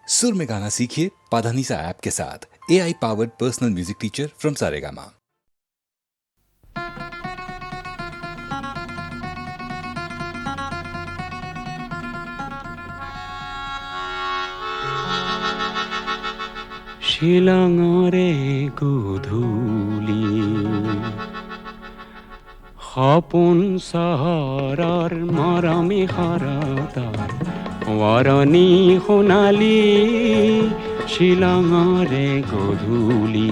सुर में गाना सीखिए पाधानीसा ऐप के साथ। AI powered personal music teacher from Saregama. শিলঙৰে গধূলি সপোন চহৰৰ মৰমী শৰতৰ ৱৰণী সোণালী শিলঙৰে গধূলি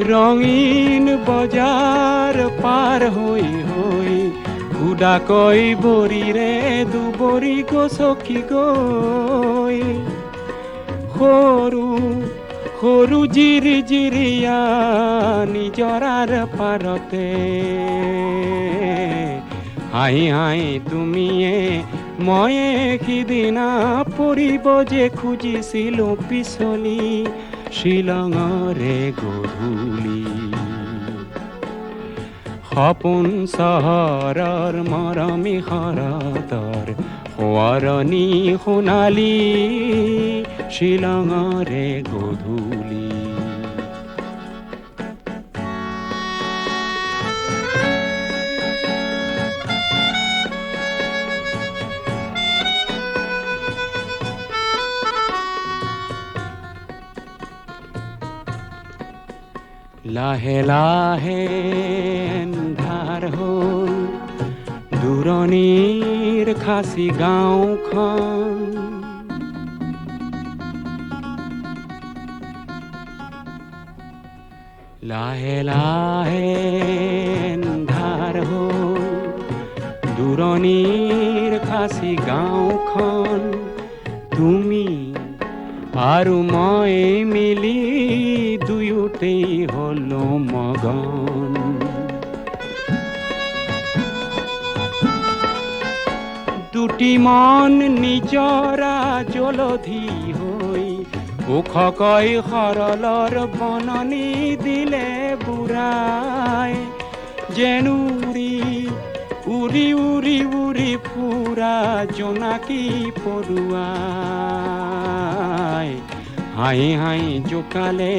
ৰঙীন বজাৰ পাৰ হৈ হৈ উদাকৈ বৰিৰে দুবৰি গছকি গৈ সৰু সৰু জিৰি জিৰিয়া নিজৰাৰ পাৰতে হাঁহি হাঁহি তুমিয়ে ময়ে সিদিনা পৰিব যে খুজিছিলো পিছলি শিলঙৰে গধূলি সপোন চহৰৰ মৰমী শৰতৰ সোঁৱৰণী সোণালী শিলঙৰে গধূলি লাহে লাহে এন্ধাৰ হ'ল দূৰণিৰ খাচী গাঁওখন লাহে লাহে এন্ধাৰ হ'ল দূৰণিৰ খাচী গাঁওখন তুমি আৰু মই মিলি দুয়োতেই হলো মগন দুটি মন নিজৰা জলধি হৈ ওখকৈ সৰলৰ বননি দিলে বুঢ়াই যেন উৰি উৰি উৰি উৰি ফুৰা জোনাকী পৰুৱাই হাঁহি হাঁহি জোকালে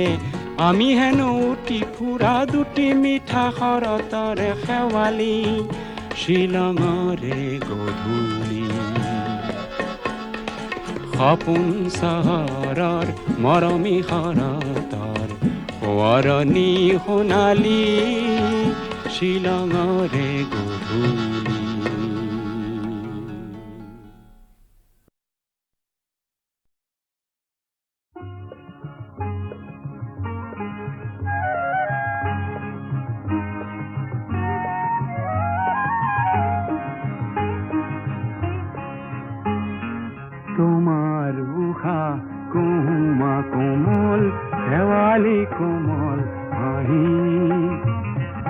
আমি হেনো উঠি ফুৰা দুটি মিঠা শৰতৰে শেৱালি শিলঙৰে গধূলি সপোন চহৰৰ মৰমী শৰতৰ সোঁৱৰণী সোণালী শিলঙৰে গধূলি তোমাৰ উষা কুমা কোমল শেৱালি কোমল হাঁহি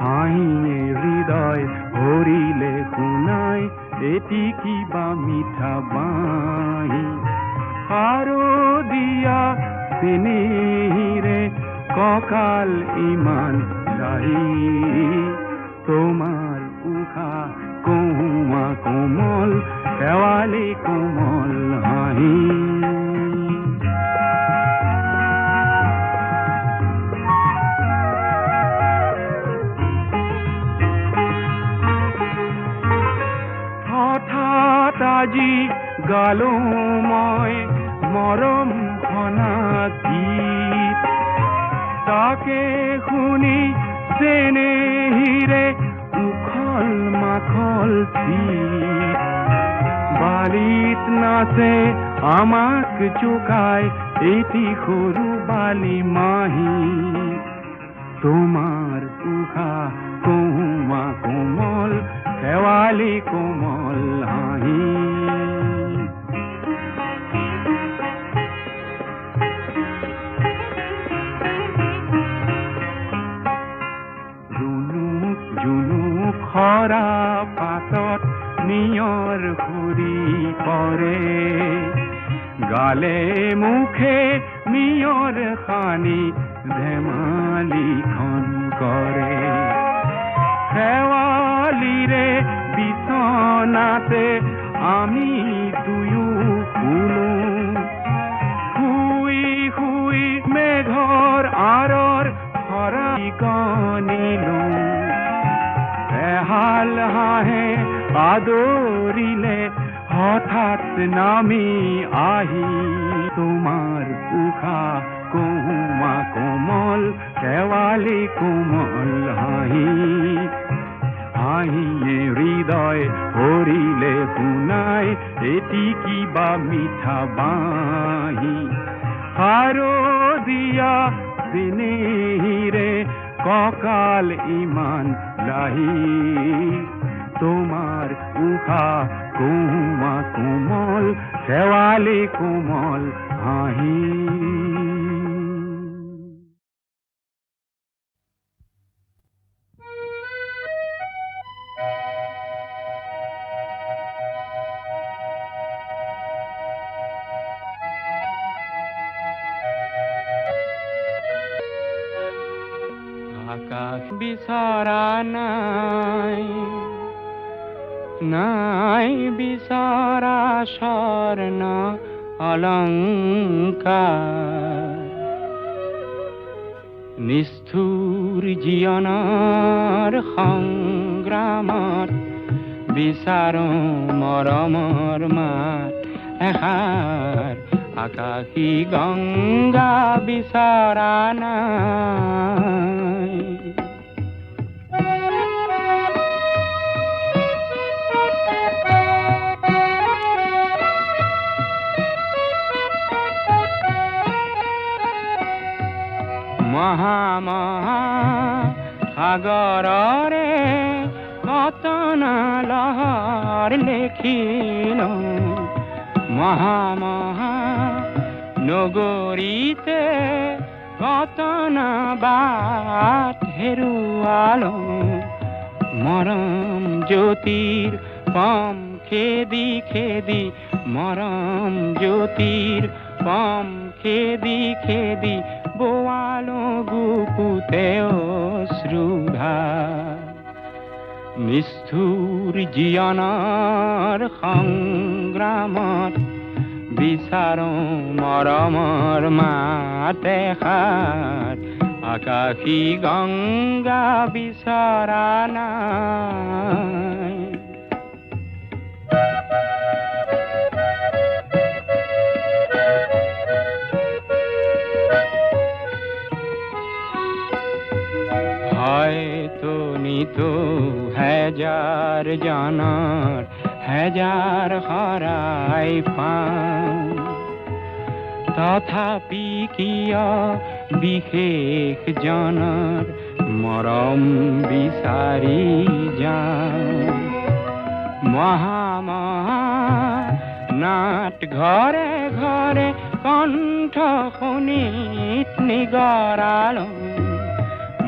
হাঁহিয়ে হৃদয় ভৰিলে শুনাই এটি কিবা মিঠা বাঁহী আৰু দিয়া চেনেহিৰে কঁকাল ইমান চাহি তোমাৰ উষা কুমা কোমল শেৱালি কোমল হাঁহি হঠাৎ আজি গালো মই মৰম ঘনা গীত তাকে শুনি চেনেহিৰে উখল মাখল চিত বালিত নাচে আমাক জোকাই এটি সৰু বালি মাহী তোমাৰ উষা কুমা কোমল শেৱালি কোমল হাঁহি জুনুক জুনুক খৰা পাতত নিয়ৰ ঘূৰি পৰে গালে মুখে নিয়ৰ খানি ধেমালিখন কৰে শেৱালিৰে বিছনাতে আমি দুয়ো শুনো শুই শুই মেঘৰ আঁৰৰ হৰাই গণিলো এহাল হাঁহে আদৰিলে হঠাৎ নামি আহি তোমাৰ উশাহ কোমা কোমল শেৱালি কোমল হাঁহি হাঁহিয়ে হৃদয় ভৰিলে শুনাই এটি কিবা মিঠা বাঁহী শাৰদীয়া চেনেহিৰে কঁকাল ইমান লাহি তোমাৰ উশাহ কোমা কোমল শেৱালি কোমল হাঁহি আকাশ বিচৰা নাই নাই বিচৰা স্বৰ্ণ অলংকাৰ নিষ্ঠুৰ জীৱনৰ সংগ্ৰামত বিচাৰো মৰমৰ মাত এষাৰ আকাশী গংগা বিচৰা নাই মহা মহা সাগৰৰে কতন লহৰ লেখিলো মহা মহা নগৰীতে কতন বাট হেৰুৱালো মৰম জ্যোতিৰ পম খেদি খেদি মৰম জ্যোতিৰ পম খেদি খেদি বোৱালো বুকুতে অশ্ৰুধাৰ নিষ্ঠুৰ জীৱনৰ সংগ্ৰামত বিচাৰো মৰমৰ মাত এষাৰ আকাশী গংগা বিচৰা নাই হয়তো নিতো হেজাৰ জনৰ হেজাৰ হৰাই পাওঁ তথাপি কিয় বিশেষ জনৰ মৰম বিচাৰি যাওঁ মহা মহা নাট ঘৰে ঘৰে কণ্ঠ শুনিত নিগৰালো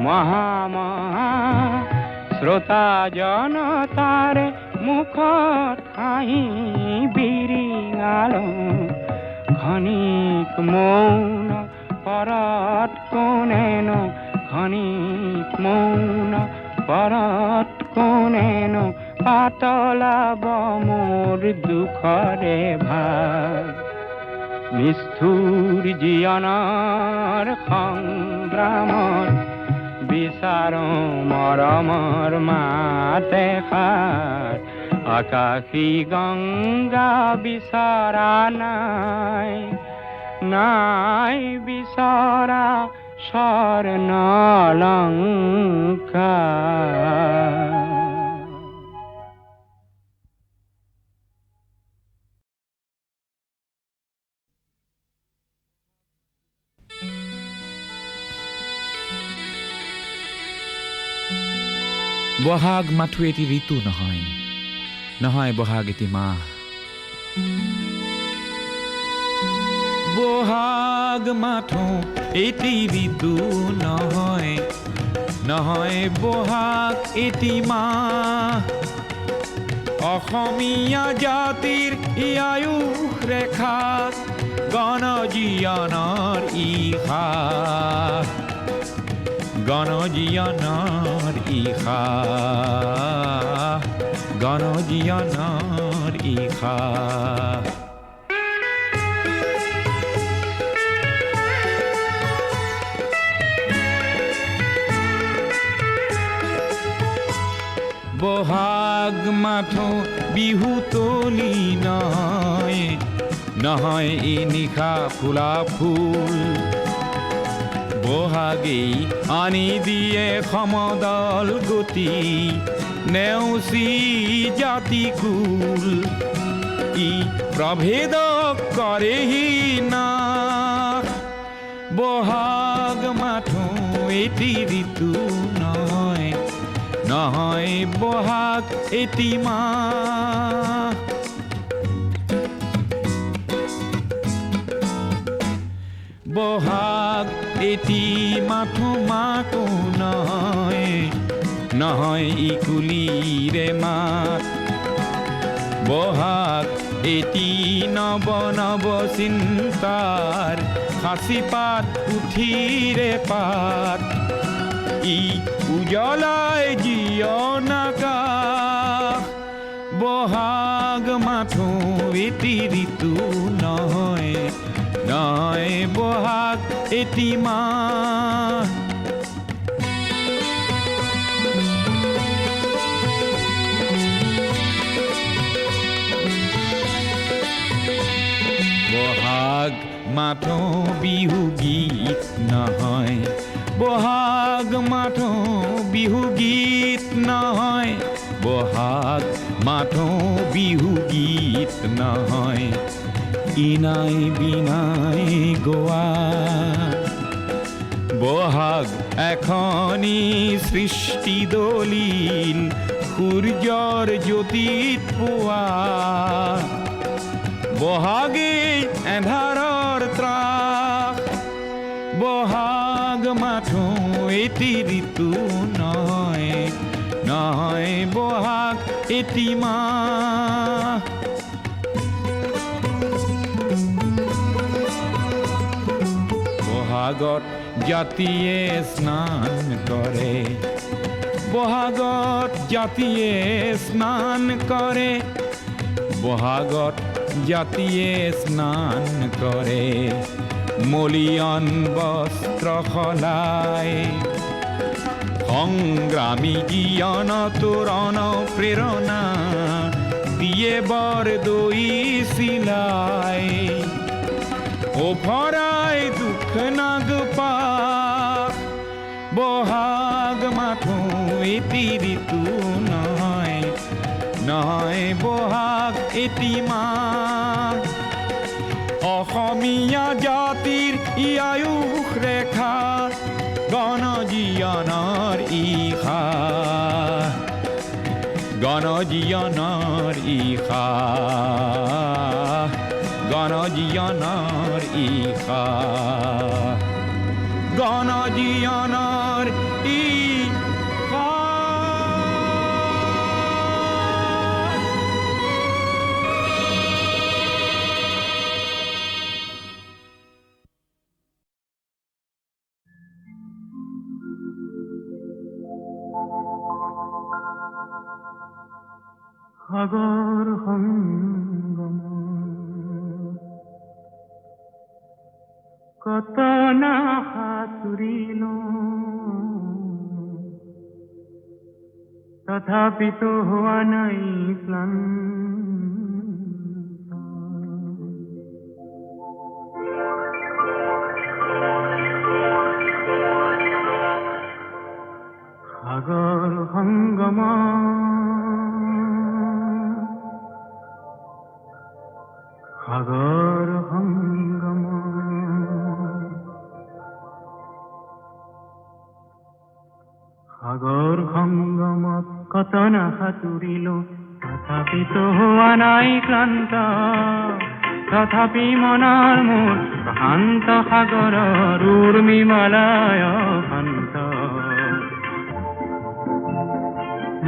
মহা মহা শ্ৰোতা জনতাৰে মুখত হাঁহি বিৰিঙালো ক্ষণিক মৌন পৰত কোনেনো ক্ষণিক মৌন পৰত কোনেনো পাতলাব মোৰ দুখৰে ভাগ নিষ্ঠুৰ জীৱনৰ সংগ্ৰামত বিচাৰো মৰমৰ মাত এষাৰ আকাশী গংগা বিচৰা নাই নাই বিচৰা স্বৰ্ণ অলংকাৰ বহাগ মাথো এটি ঋতু নহয় নহয় বহাগ এটি মাহ বহাগ মাথো এটি ঋতু নহয় নহয় বহাগ এটি মাহ অসমীয়া জাতিৰ আয়ুস ৰেখা গণজীয়নৰ ইশা গণজীয়নৰ ইশা গণজীয়নৰ ইশা বহাগ মাথো বিহু তলি নহয় নহয় ই নিশা ফুলা ফুল বহাগেই আনি দিয়ে সমদল গতি নেওচি জাতি কুল ই প্ৰভেদ কৰেহি না বহাগ মাথো এটি ঋতু নহয় নহয় বহাগ এটি মাহ বহাগ এটি মাথো মাকো নহয় নহয় ই কুলিৰে মাত বহাগ এটি নৱ নৱ চিন্তাৰ সাঁচি পাত পুথিৰে পাত ই উজ্বলাই জীৱন আকাশ বহাগ মাথো এটি ঋতু নহয় নহয় বহাগ এটি মাহ বহাগ মাথো বিহু গীত নহয় বহাগ মাথো বিহু গীত নহয় বহাগ মাথো বিহু গীত নহয় ইনাই বিনাই গোৱা বহাগ এখনি সৃষ্টি দলিল সূৰ্যৰ জ্যোতিত পোৱা বহাগে এন্ধাৰৰ ত্ৰাস বহাগ মাথো এটি ঋতু নহয় নহয় বহাগ এটি মাহ বহাগত জাতিয়ে স্নান কৰে বহাগত জাতিয়ে স্নান কৰে বহাগত জাতিয়ে স্নান কৰে মলিয়ন বস্ত্ৰ সলাই সংগ্ৰামী জীয়ন তোৰণ প্ৰেৰণা দিয়ে বৰ দৈ চিলাই ওফৰাই দুখ নাগপা বহাগ মাথো এটি ঋতু নহয় নহয় বহাগ এটি মাহ অসমীয়া জাতিৰ ই আয়ুস ৰেখা গণজীয়নৰ ইশা গণজীয়নৰ ইশা গণজীয়নৰ ইশা গণজীয়নৰ ইশা সাগৰ সংগম কত না সাঁতুৰিল তথাপিতো হোৱা নাই ক্লান্ত সাগৰ সংগম সাগৰ সংগম সাগৰ সংগমত কত না সাঁতুৰিলো তথাপিতো হোৱা নাই ক্লান্ত তথাপি মনৰ মোৰ প্ৰশান্ত সাগৰৰ উৰ্মিমালায় শান্ত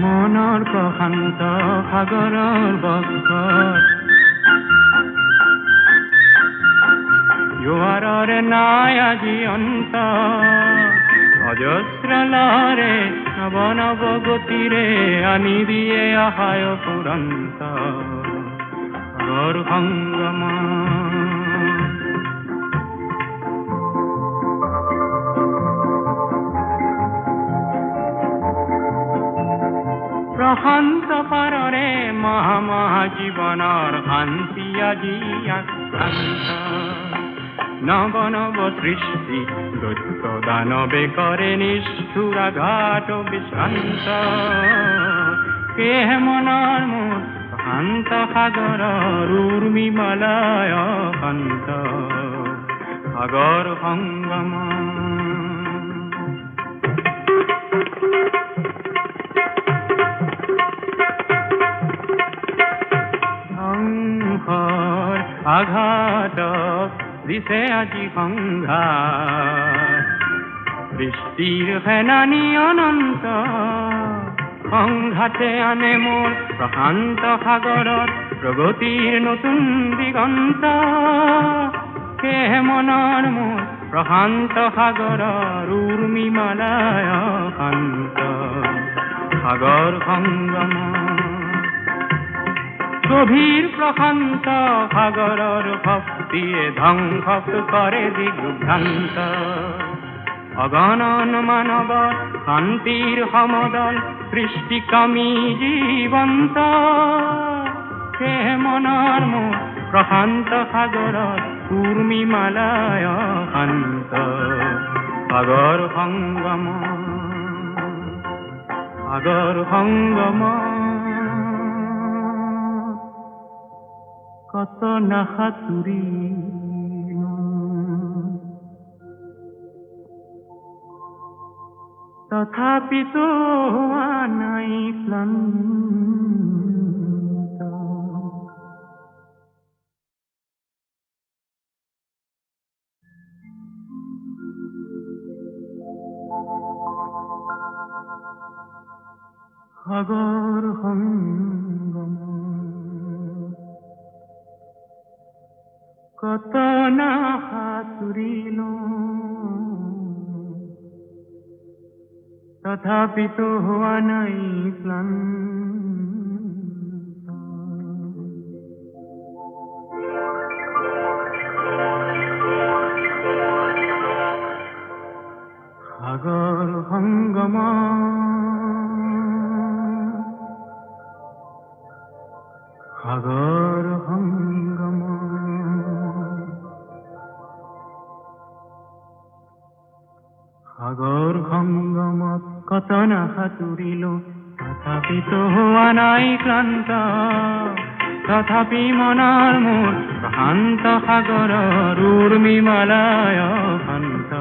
মনৰ প্ৰশান্ত সাগৰৰ বক্ষত জোৱাৰৰে নাই আজি অন্ত অজস্ৰ লহৰে নৱ নৱ গতিৰে আনি দিয়ে আহায় পুৰন্ত সাগৰ সংগম প্ৰশান্ত পাৰৰে মহা মহা জীৱনৰ শান্তি আজি আক্ৰান্ত নৱ নৱ সৃষ্টি দৈত্য দানৱে কৰে নিষ্ঠুৰ আঘাত বিশ্ৰান্ত কেহে মনৰ মোৰ শান্ত সাগৰৰ উৰ্মি মালয় শান্ত সাগৰ সংগম আঘাতক দিছে আজি সংঘাত বৃষ্টিৰ ফেনানি অনন্ত সংঘাতে আনে মোৰ প্ৰশান্ত সাগৰত প্ৰগতিৰ নতুন দিগন্ত কেহে মনৰ মোৰ প্ৰশান্ত সাগৰৰ উৰ্মি মালয় শান্ত সাগৰ সংগম গভীৰ প্ৰশান্ত সাগৰৰ ভক্তিয়ে ধ্বংস কৰে দিগ্ভ্ৰান্ত অগণন মানৱৰ শান্তিৰ সমদল সৃষ্টিকামী জীৱন্ত সেয়ে মনৰ মোৰ প্ৰশান্ত সাগৰৰ উৰ্মি মালয় শান্ত সাগৰ সংগম সাগৰ সংগম কত না সাঁতুৰিলো তথাপিতো হোৱা নাই ক্লান্ত সাগৰ সংগম কত না সাঁতুৰিলো তথাপিতো হোৱা নাই ক্লান্ত সাগৰ সংগম সাগৰ সংগম সাগৰ সংগমত কত না সাঁতুৰিলো তথাপিতো হোৱা নাই ক্লান্ত তথাপি মনৰ মোৰ প্ৰশান্ত সাগৰৰ উৰ্মি মালয় শান্ত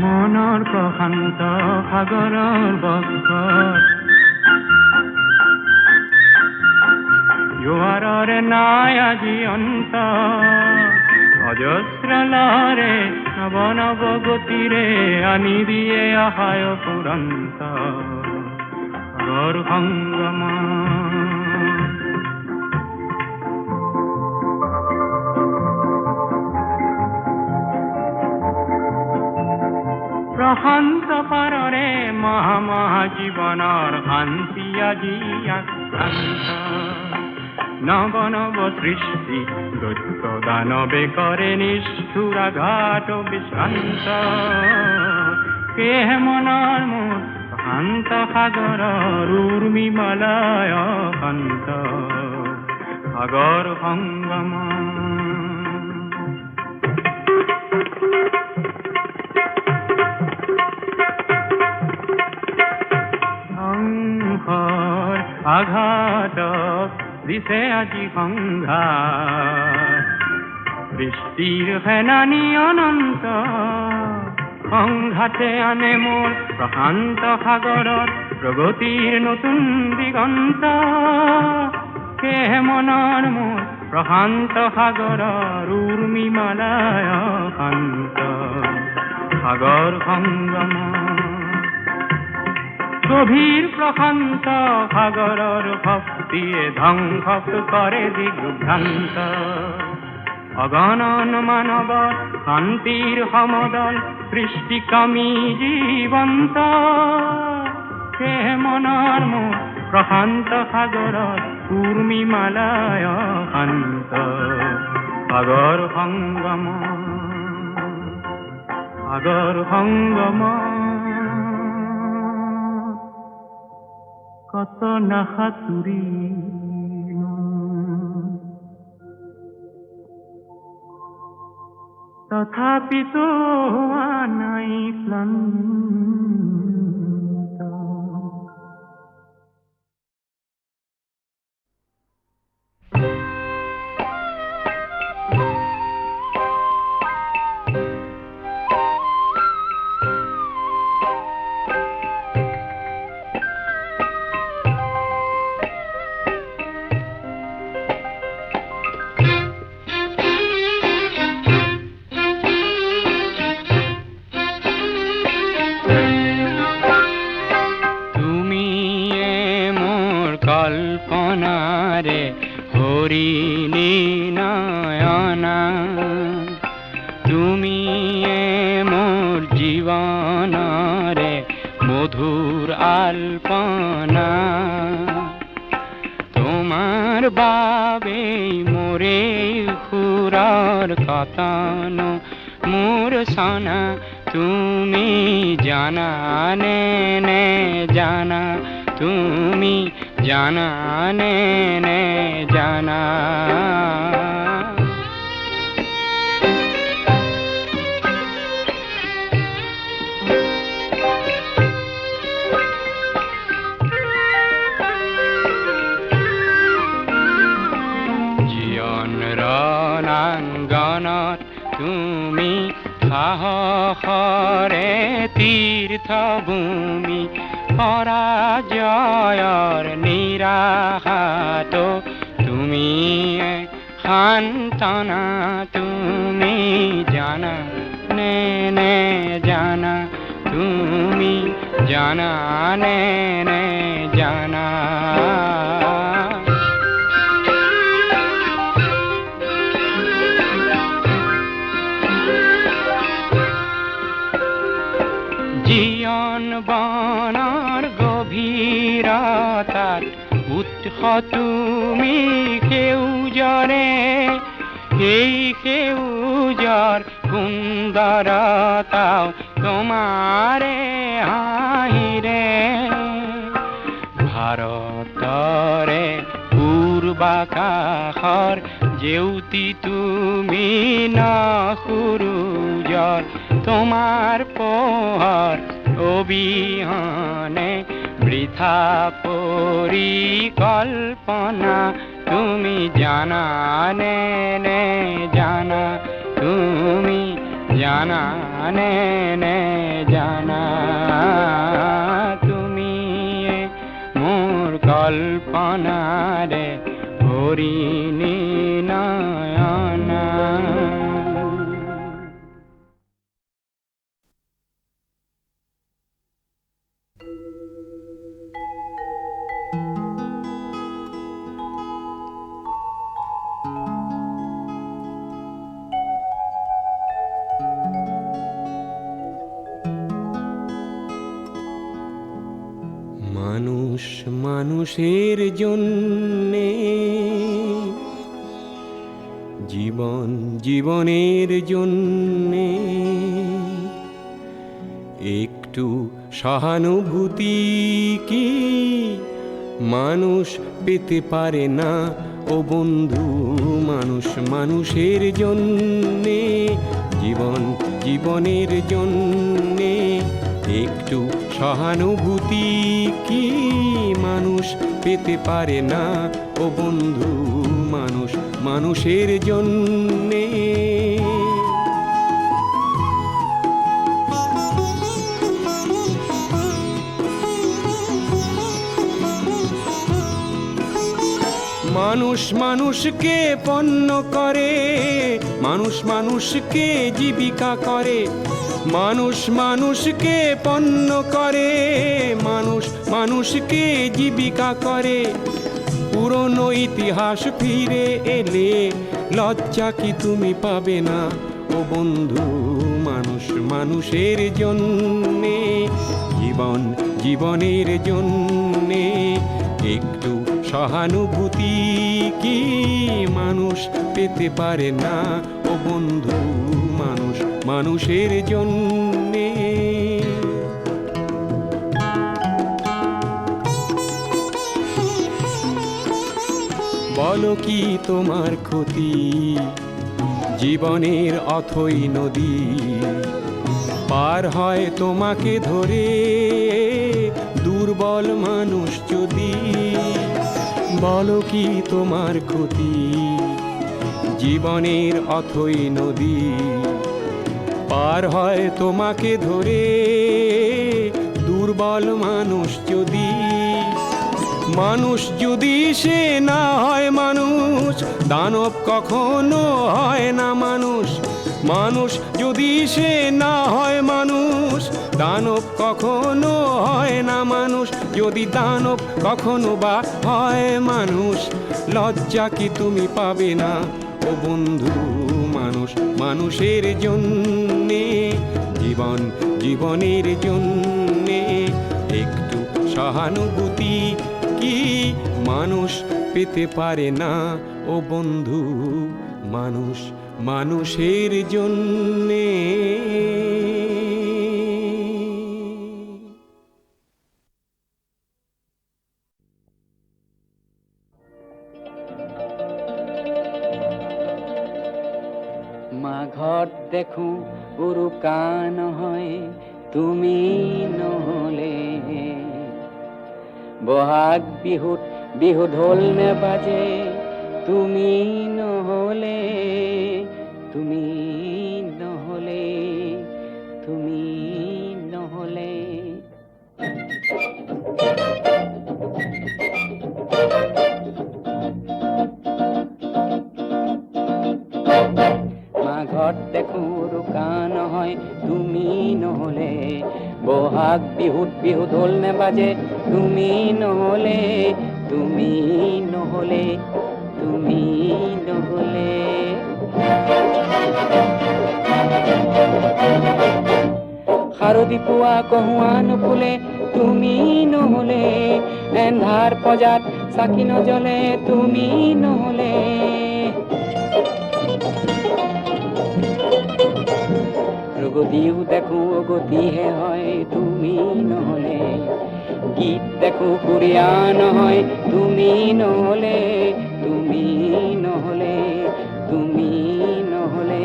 মনৰ প্ৰশান্ত সাগৰৰ বক্ষত জোৱাৰৰে নাই আজি অন্ত অজস্ৰ লহৰে নৱ নৱ গতিৰে আনি দিয়ে আহায় পুৰন্ত সাগৰ সংগম প্ৰশান্ত পাৰৰে মহা মহা জীৱনৰ শান্তি আজি আক্ৰান্ত নৱ নৱ সৃষ্টি দৈত্য দানৱে কৰে নিষ্ঠুৰ আঘাত বিশ্ৰান্ত কেহে মনৰ মোৰ শান্ত সাগৰৰ উৰ্মি মালয় শান্ত সাগৰ সংগম ধ্বংসৰ আঘাতক দিছে আজি সংঘাত বৃষ্টিৰ ফেনানি অনন্ত সংঘাতে আনে মোৰ প্ৰশান্ত সাগৰত প্ৰগতিৰ নতুন দিগন্ত কেহে মনৰ মোৰ প্ৰশান্ত সাগৰৰ উৰ্মি মালয় শান্ত সাগৰ সংগম গভীৰ প্ৰশান্ত সাগৰৰ ভক্তিয়ে ধ্বংস কৰে দিগ্ভ্ৰান্ত অগণন মানৱৰ শান্তিৰ সমদল সৃষ্টিকামী জীৱন্ত সেয়ে মনৰ মোৰ প্ৰশান্ত সাগৰত উৰ্মিমালায় শান্ত সাগৰ সংগম কত না সাঁতুৰিলো তথাপিতো হোৱা নাই ক্লান্ত কল্পনারে হরিণী নয়না তুমি মোর জীবনরে মধুর আলপনা তোমার বাবে মোরে খুরার কতন মোর সনা তুমি জানা নে জানা তুমি জানা নে জানা জীবন রণাঙ্গনত তুমি সাহসৰে তীৰ্থভূমি পৰাজয়ৰ নিৰাশাত তুমি সান্তনা তুমি জানা নে জানা তুমি জানা নে জানা জীবন বনৰ গভীৰতাত উৎস তুমি সেউজৰে এই সেউজৰ সুন্দৰতাও তোমাৰে হাঁহিৰে ভাৰতৰে পূৰ্বাকাশৰ জেউতি তুমি নসুৰুজৰ তোমার পোহর অবিহনে বৃথা পরিকল্পনা তুমি জানা নে জানা তুমি জানা নে জানা তুমি মোর কল্পনারে হরিণী নয়না মানুষ মানুষের জন্যে জীবন জীবনের জন্যে একটু সহানুভূতি কি মানুষ পেতে পারে না ও বন্ধু মানুষ মানুষের জন্যে জীবন জীবনের জন্যে একটু সহানুভূতি কি মানুষ পেতে পারে না ও বন্ধু মানুষ মানুষের জন্যে মানুষ মানুষকে পণ্য করে মানুষ মানুষকে জীবিকা করে মানুষ মানুষকে পণ্য করে মানুষ মানুষকে জীবিকা করে পুরনো ইতিহাস ফিরে এলে লজ্জা কি তুমি পাবে না ও বন্ধু মানুষ মানুষের জন্যে জীবন জীবনের জন্যে একটু সহানুভূতি কি মানুষ পেতে পারে না ও বন্ধু মানুষ মানুষের জন্যে বলো কি তোমার ক্ষতি জীবনের অথই নদী পার হয় তোমাকে ধরে দুর্বল মানুষ যদি বলো কি তোমার ক্ষতি জীবনের অথই নদী পার হয় তোমাকে ধরে দুর্বল মানুষ যদি মানুষ যদি সে না হয় মানুষ দানব কখনো হয় না মানুষ মানুষ যদি সে না হয় মানুষ দানব কখনো হয় না মানুষ যদি দানব কখনো বা হয় মানুষ লজ্জা কি তুমি পাবে না ও বন্ধু মানুষ মানুষের জন্যে জীবন জীবনের জন্যে একটু সহানুভূতি কি মানুষ পেতে পারে না ও বন্ধু মানুষ মানুষের জন্যে মাঘত দেখো উৰুকা নহয় তুমি নহলে বহাগ বিহুত বিহু ঢোল নেবাজে তুমি নহলে তুমি নহলে তুমি নহলে মাঘত দেখো উৰুকা নহয় তুমি নহলে বহাগ বিহুত বিহু ঢোল নেবাজে তুমি নহলে তুমি নহলে তুমি নহলে শাৰদী পুৱা কহুৱা নুফুলে তুমি নহলে এন্ধাৰ পজাত চাকি নজ্বলে তুমি নহলে গতিও দেখো গতিহে হয় তুমি নহলে গীত দেখো সুৰীয়া নহয় তুমি নহলে তুমি নহলে তুমি নহলে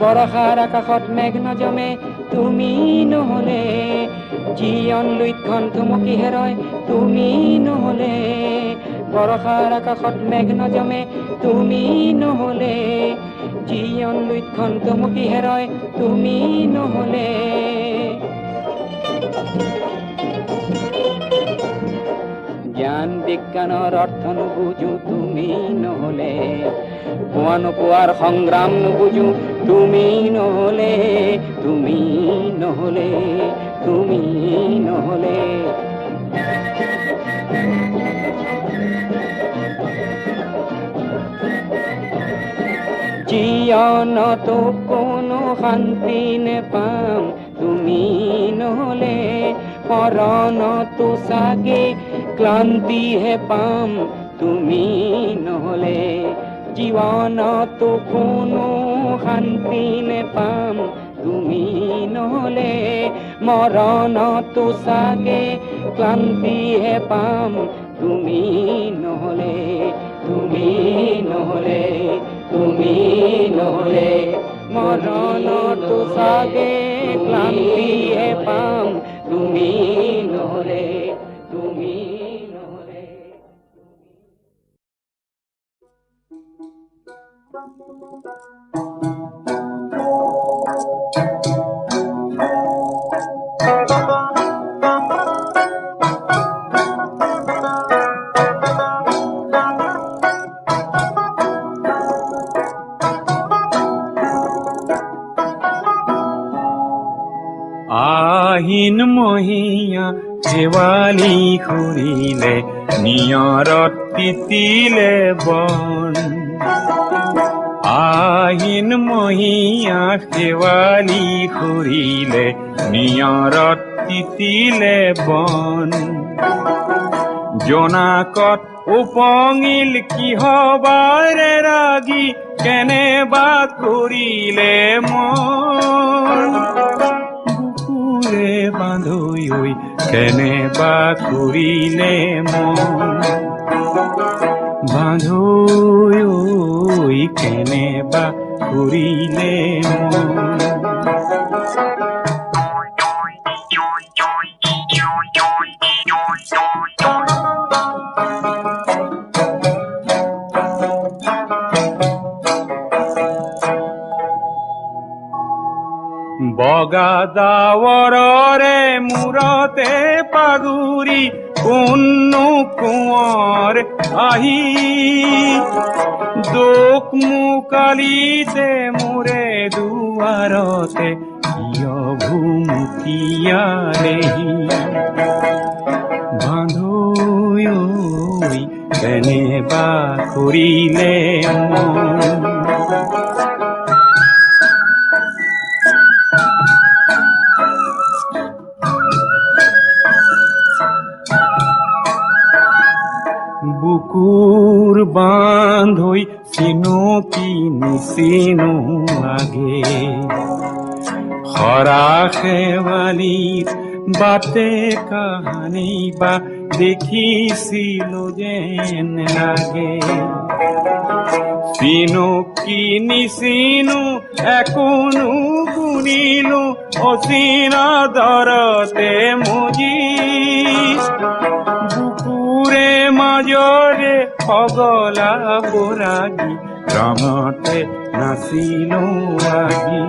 বৰষাৰ আকাশত মেঘ নজমে তুমি নহলে জীৱন লুইতখন থুমকি হেৰয় তুমি নহলে বৰষাৰ আকাশত মেঘ নজমে তুমি নহলে জীৱন লুইতখন থুমকি হেৰয় তুমি নহলে জ্ঞান বিজ্ঞানৰ অৰ্থ নুবুজো তুমি নহলে পোৱা নোপোৱাৰ সংগ্ৰাম নুবুজো তুমি নহলে তুমি নহলে তুমি নহলে জীৱনতো কোনো শান্তি নেপাম তুমি নহলে মৰণতো চাগে ক্লান্তিহে পাম তুমি নহলে জীৱনতো কোনো শান্তি নেপাম তুমি নহলে মৰণতো চাগে ক্লান্তিহে পাম তুমি নহলে তুমি নহলে তুমি নহলে মৰণতো চাগে ক্লান্তিহে পাম তুমি নহলে তুমি নহলে আহিন মহীয়া শেৱালি খুৰিলে নিয়ৰত তিতিলে বন আহিন মহীয়া শেৱালি খুৰিলে নিয়ৰত তিতিলে বন জোনাকত উপঙিল কিহবাৰে ৰাগি কেনেবা কৰিলে মন বুকুৰে বান্ধৈ ঐ কেনেবা কৰিলে মন বান্ধৈ ঐ কেনেবা কৰিলে মন বগা ডাৱৰৰে মূৰতে পাগুৰি কোননো কোঁৱৰ আহি দুখ মুকালিতে মোৰে দুৱাৰতে কিয় ভুমুকিয়ালেহি বান্ধৈ ঐ কেনেবা কৰিলে মন বুকুৰ বান্ধৈ চিনো কি নিচিনো আগে হৰা শেৱালিৰ বাটে কাহানি বা দেখিছিলো যেন লাগে চিনো কি নিচিনো একোনো গুণিলো অচিনা দৰতে মজি বুকুৰে মাজৰে পগলা বৰাগী ৰঙতে নাচিলো আগি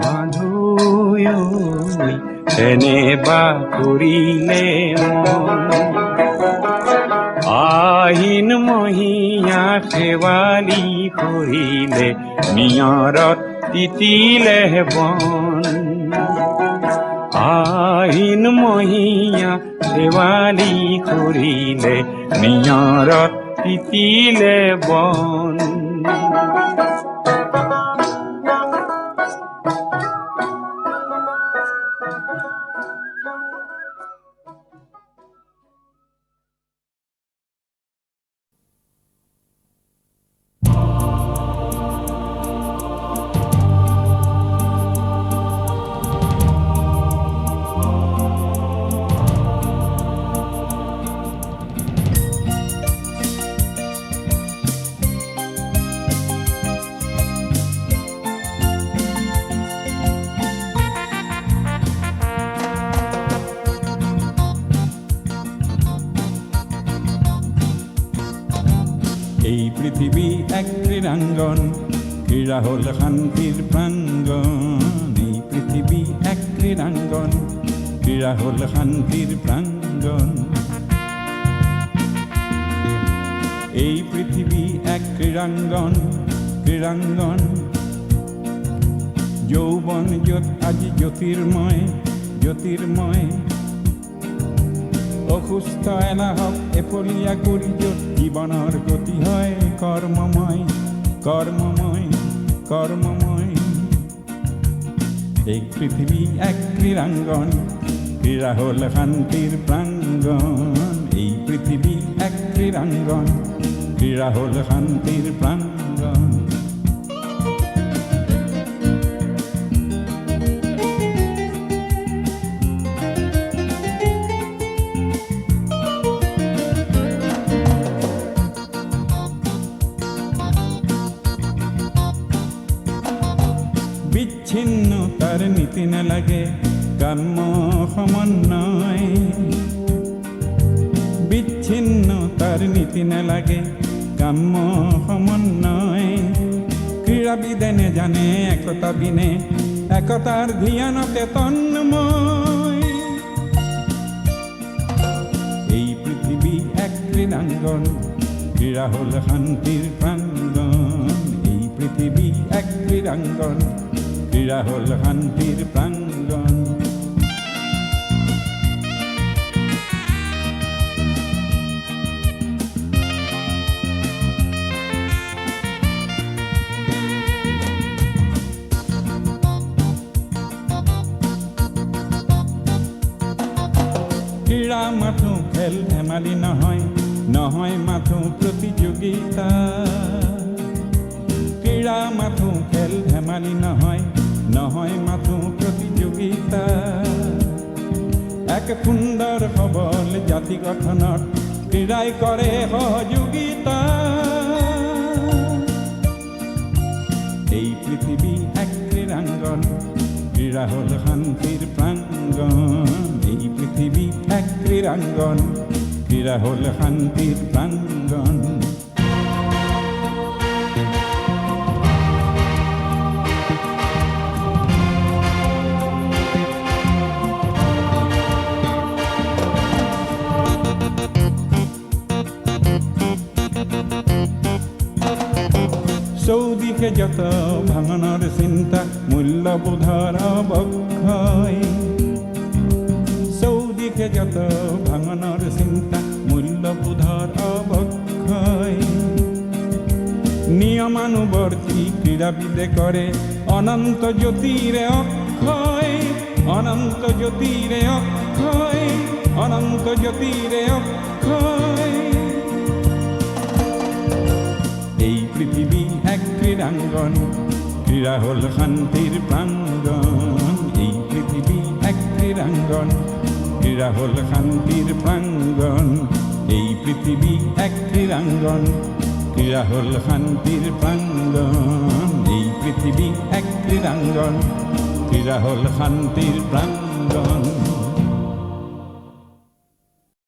বান্ধৈ ঐ কেনেবা কৰিলে মন আহিন মহীয়া শেৱালি খুৰিলে নিয়ৰত তিতিলে বন আহিন মহীয়া শেৱালি খুৰিলে নিয়ৰত তিতিলে বন এই পৃথিৱী এক ক্ৰীড়াঙ্গন ক্ৰীড়া হ'ল শান্তিৰ প্ৰাঙ্গণ এই পৃথিৱী এক ক্ৰীড়াঙ্গন ক্ৰীড়া হ'ল শান্তিৰ প্ৰাঙ্গণ এই পৃথিৱী এক ক্ৰীড়াঙ্গন যৌৱন য'ত আজি জ্যোতিৰ্ময় অসুস্থ এলাহক এফলীয়া কৰি য'ত জীৱনৰ গতি হয় কৰ্মময় এই পৃথিৱী এক ক্ৰীড়াঙ্গন ক্ৰীড়া হ'ল শান্তিৰ প্ৰাঙ্গণ এই পৃথিৱী এক ক্ৰীড়াঙ্গন ক্ৰীড়া হ'ল শান্তিৰ প্ৰাঙ্গণ বিচ্ছিন্নতার নীতি নালাগে কাম্য সমন্বয় বিচ্ছিন্নতার নীতি নালাগে কাম্য সমন্বয় ক্রীড়াবিদে জানে একতা বিনে একতার ধ্যানতে তন্ময় এই পৃথিবী এক ক্রীড়াঙ্গন ক্রীড়া হল শান্তির প্রাঙ্গণ এই পৃথিবী এক ক্রীড়াঙ্গন ক্রীড়া হল শান্তির প্রাঙ্গণ ক্রীড়া মাথো খেল ধেমালি নহয়, নহয় মাথো প্রতিযোগিতা। ক্রীড়া মাথো খেল ধেমালি নহয়, নহয় মাথো প্রতিযোগিতা। এক সুন্দৰ সবল জাতি গঠনত ক্ৰীড়াই কৰে সহযোগিতা। এই পৃথিৱী এক ক্ৰীড়াঙ্গন, ক্ৰীড়া হল শান্তিৰ প্ৰাঙ্গণ। এই পৃথিৱী এক ক্ৰীড়াঙ্গন, ক্ৰীড়া হল শান্তিৰ প্ৰাঙ্গণ। চৌদিশে যত ভাঙনৰ চিন্তা, মূল্যবোধৰ অৱক্ষয়। চৌদিশে যত ভাঙনৰ চিন্তা, মূল্যবোধৰ অৱক্ষয়। নিয়মানুবৰ্তী ক্ৰীড়াবিদে কৰে অনন্ত জ্যোতিৰে অক্ষয়, অনন্ত জ্যোতিৰে অক্ষয়, অনন্ত জ্যোতিৰে অক্ষয়। এই পৃথিৱী এক ক্ৰীড়াঙ্গন, ক্ৰীড়া হল শান্তিৰ প্ৰাঙ্গণ। এই পৃথিৱী এক ক্ৰীড়াঙ্গন, ক্ৰীড়া হল শান্তিৰ প্ৰাঙ্গণ। এই পৃথিৱী এক ক্ৰীড়াঙ্গন, ক্ৰীড়া হল শান্তিৰ প্ৰাঙ্গণ। এই পৃথিৱী এক ক্ৰীড়াঙ্গন, ক্ৰীড়া হল শান্তিৰ প্ৰাঙ্গণ।